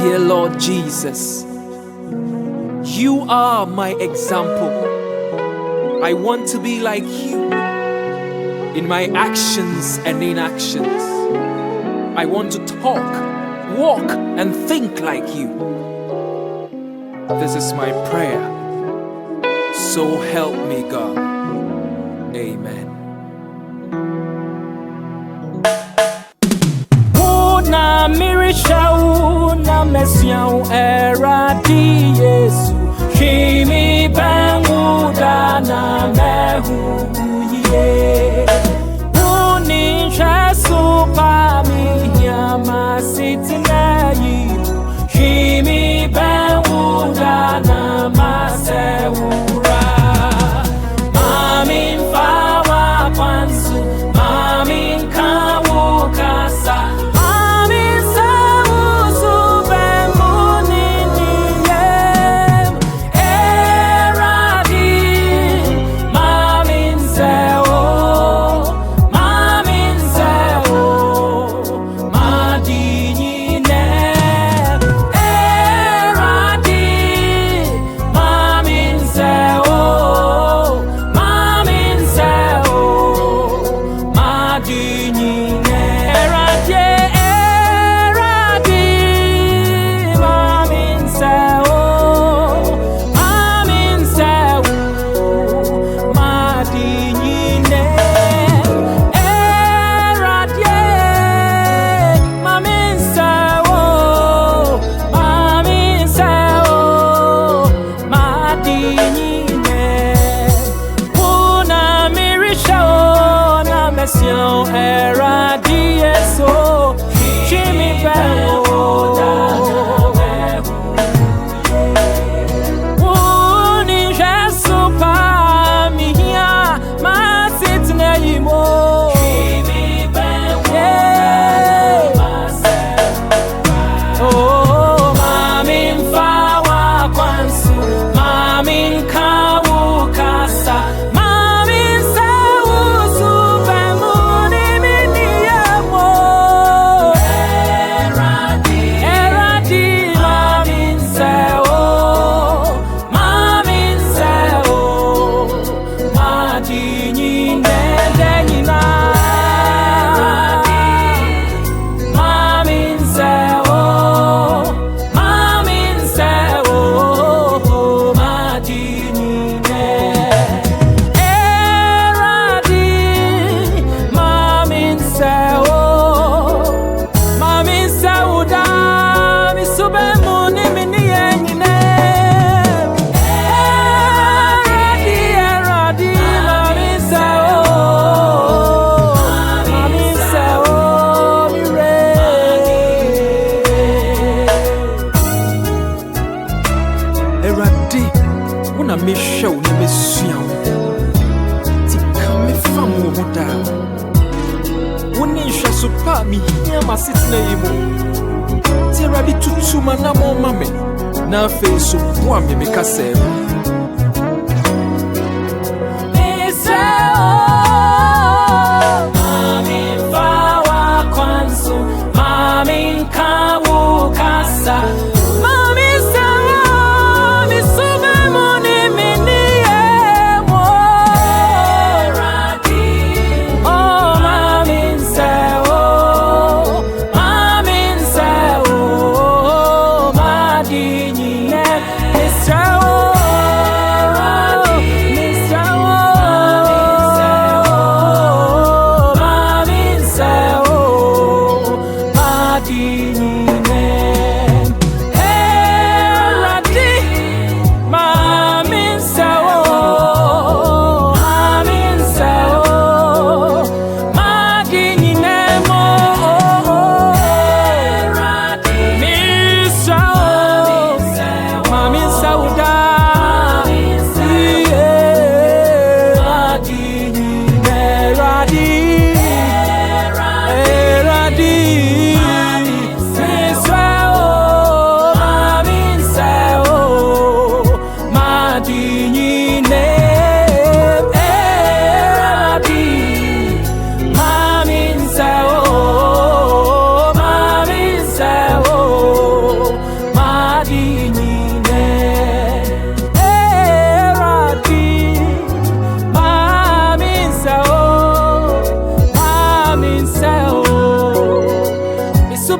Dear Lord Jesus, you are my example. I want to be like you in my actions and inactions. I want to talk, walk, and think like you. This is my prayer. So help me, God. Amen. Na mirishau na mesiau eradi Yesu Shimi bangu dana mehu ye Uni shasu pa mi yama sitina yilu Shimi bangu dana maseura Mamin fawa kwansu Mamin kawu kasa Una me show na me suya ti kame famu muda woni hwa so pa mi hia masitna yimo ti rabi tutuma na mo mame na fe so bo ame me kase It's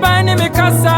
ban ni me kasa